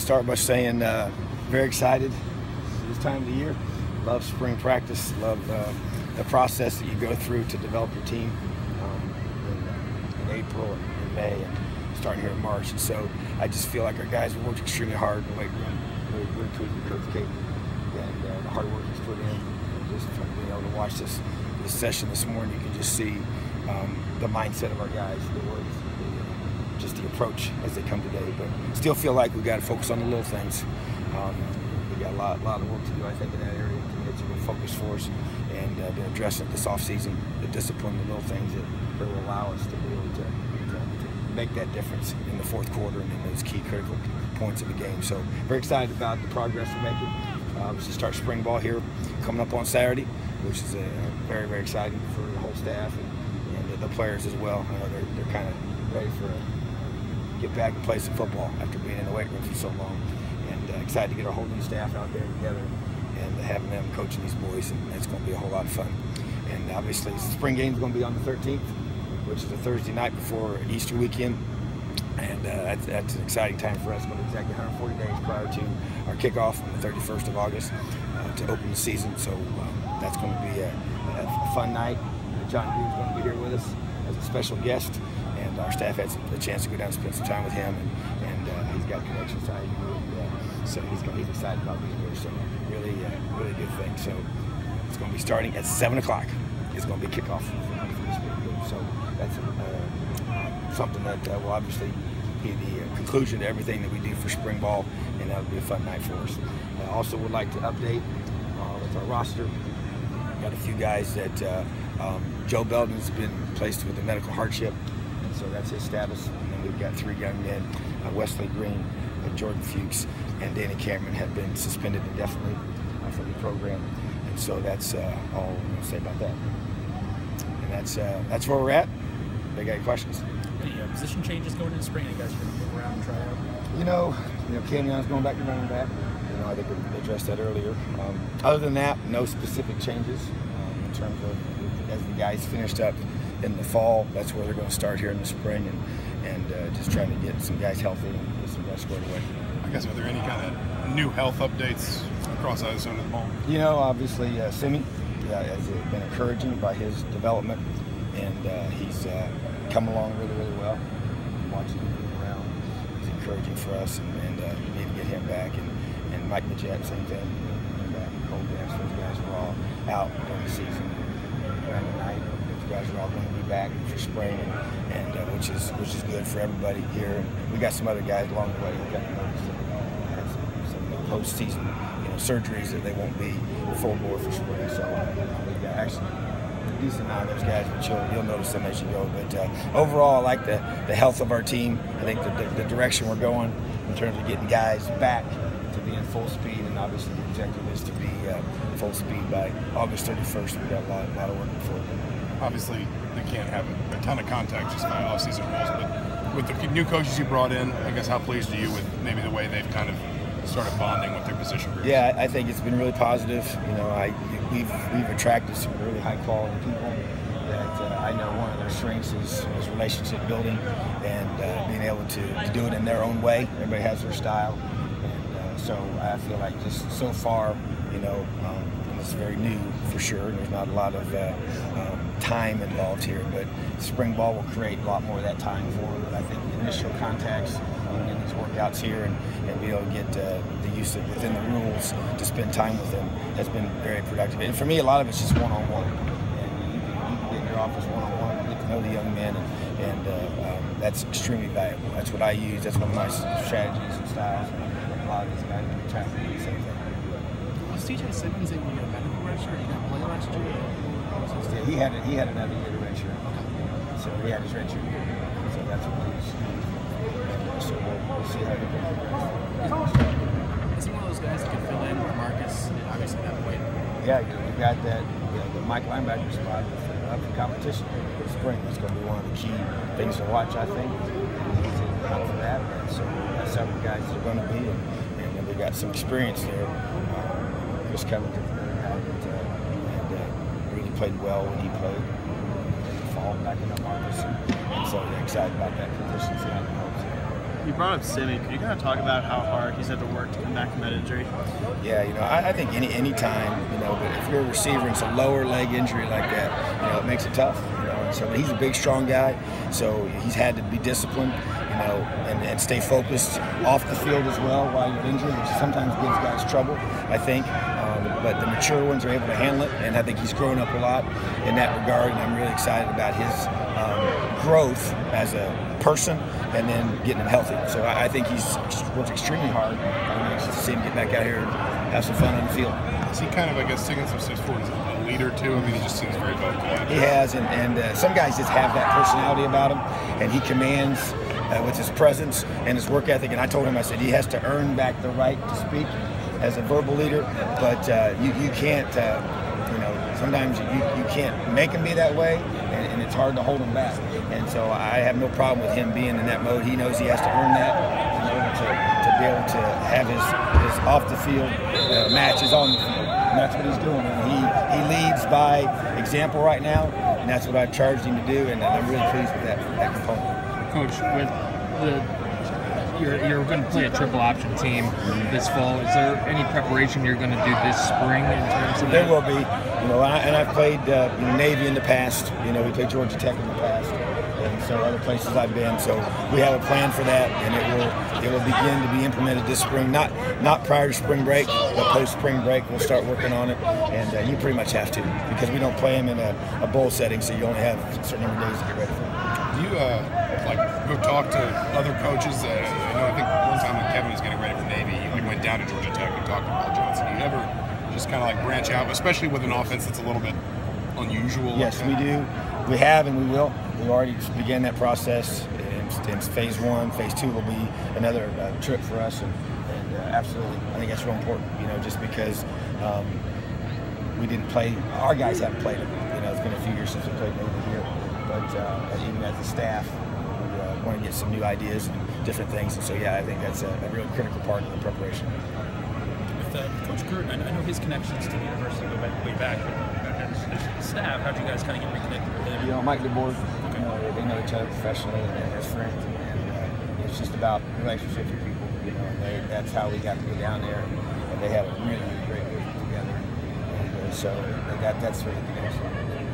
start by saying very excited this time of the year. Love spring practice. Love the process that you go through to develop your team in April and in May and starting here in March. And so I just feel like our guys have worked extremely hard in the weight room. Really tweaked with Coach Kate and the hard work he's put in. And just from being able to watch this session this morning, you can just see the mindset of our guys, the work, just the approach as they come today. But still feel like we got to focus on the little things. We got a lot of work to do, I think, in that area. It's a real focus for us, and been addressing it this offseason, the discipline, the little things that will allow us to be able to make that difference in the fourth quarter and in those key critical points of the game. So very excited about the progress we're making. Obviously start spring ball here coming up on Saturday, which is very, very exciting for the whole staff and the players as well. I know they're kind of ready for get back and play some football after being in the weight room for so long. And excited to get our whole new staff out there together and having them coaching these boys, and it's going to be a whole lot of fun. And obviously the spring game is going to be on the 13th, which is a Thursday night before Easter weekend. And that's an exciting time for us. It's going to be exactly 140 days prior to our kickoff on the 31st of August to open the season. So that's going to be a fun night. John Green is going to be here with us as a special guest, and our staff had a chance to go down and spend some time with him, and he's got connections to IUFB, so he's excited about being here. So really good thing. So it's going to be starting at 7 o'clock. It's going to be kickoff for this game. So that's something that will obviously be the conclusion to everything that we do for spring ball, and that'll be a fun night for us. I also would like to update with our roster. Got a few guys that Joe Belden's been placed with a medical hardship, and so that's his status. And then we've got 3 young men, Wesley Green, Jordan Fuchs, and Danny Cameron have been suspended indefinitely from the program. And so that's all I'm going to say about that. And that's where we're at. They got any questions? Any position changes going into spring? You guys are going to move around and try out? You know, Canyon's going back to running back. I think we addressed that earlier. Other than that, no specific changes in terms of as the guys finished up in the fall. That's where they're going to start here in the spring, and just trying to get some guys healthy and get some guys squared away. I guess, are there any kind of new health updates across either side of the ball? You know, obviously, Simi has been encouraging by his development, and he's come along really well. Watching him move around is encouraging for us, and we need to get him back. And Mike Majette, same thing. And Cole Gas, those guys were all out during the season. Around the night, those guys are all going to be back for spring, and which is good for everybody here. And we got some other guys along the way who got some post-season surgeries that they won't be full board for spring. So we got actually a decent amount of those guys, but you'll notice them as you go. But overall, I like the health of our team. I think the direction we're going in terms of getting guys back to be in full speed, and obviously the objective is to be full speed by August 31st. We've got a lot of work before. Obviously, they can't have a ton of contact just by off-season rules, but with the new coaches you brought in, I guess how pleased are you with maybe the way they've kind of started bonding with their position groups? Yeah, I think it's been really positive. We've attracted some really high-quality people that I know one of their strengths is relationship building and being able to do it in their own way. Everybody has their style. So I feel like just so far, and it's very new for sure, and there's not a lot of time involved here, but spring ball will create a lot more of that time for them. But I think the initial contacts in these workouts here and be able to get the use of within the rules to spend time with them has been very productive. And for me, a lot of it's just one-on-one. And you can get in your office one-on-one, get to know the young men, and that's extremely valuable. That's what I use. That's one of my strategies and styles. A lot of these guys are trying to do the same thing. Was TJ Simmons able to get a medical redshirt? He didn't play last year? Yeah, he had another year to redshirt. So he had his redshirt year. So that's what we use. So we'll see how he goes. Is he one of those guys that can fill in where Marcus obviously that way? Yeah, we've got that the Mike linebacker spot up for competition for spring. That's going to be one of the key things to watch, I think. He's out for that. And so that's several guys that are going to be, and we got some experience there. Chris Covington, another guy that really played well when he played in the fall, backing up Marcus. And so they're excited about that position. See how it goes. You brought up Simi. Could you kind of talk about how hard he's had to work to come back from that injury? Yeah, I think any time, but if you're a receiver and it's a lower leg injury like that, it makes it tough. And so, but he's a big, strong guy, so he's had to be disciplined, and stay focused off the field as well while you're injured, which sometimes gives guys trouble, I think. But the mature ones are able to handle it, and I think he's grown up a lot in that regard, and I'm really excited about his growth as a person and then getting him healthy. So I think he's worked extremely hard. I'm anxious to see him get back out here and have some fun on the field. Is he kind of, I guess, taking some steps forward as a leader too? I mean, he just seems very vocal. He has, and some guys just have that personality about him, and he commands with his presence and his work ethic. And I told him, I said, he has to earn back the right to speak as a verbal leader, but you can't, sometimes you can't make him be that way, and it's hard to hold him back. And so I have no problem with him being in that mode. He knows he has to earn that in order to be able to have his off-the-field matches on the field. And that's what he's doing. And he leads by example right now, and that's what I've charged him to do, and I'm really pleased with that component. Coach, you're going to play a triple option team this fall. Is there any preparation you're going to do this spring in terms of that? There will be, and I've played Navy in the past. We played Georgia Tech in the past, and so other places I've been. So we have a plan for that, and it will begin to be implemented this spring. Not prior to spring break, but post spring break we'll start working on it. And you pretty much have to, because we don't play them in a bowl setting, so you only have a certain number of days to get ready for it. Do you go talk to other coaches? I think one time when Kevin was getting ready for Navy, he went down to Georgia Tech and talked to Paul Johnson. Do you ever just kind of branch out, especially with an offense that's a little bit unusual? Yes, we do. We have, and we will. We already began that process in phase 1. Phase 2 will be another trip for us, and absolutely, I think that's real important. Just because we didn't play, our guys haven't played it. It's been a few years since we played Navy here, but even as a staff, we want to get some new ideas and different things. And so, yeah, I think that's a real critical part of the preparation. With Coach Gruden, I know his connections to the university go way back, but as staff, how did you guys kind of get reconnected with him? Mike DeBoer, they know each other professionally and as friends, and it's just about relationships with people, and that's how we got to go down there, and they have a really great work together, and so that's where the connection is.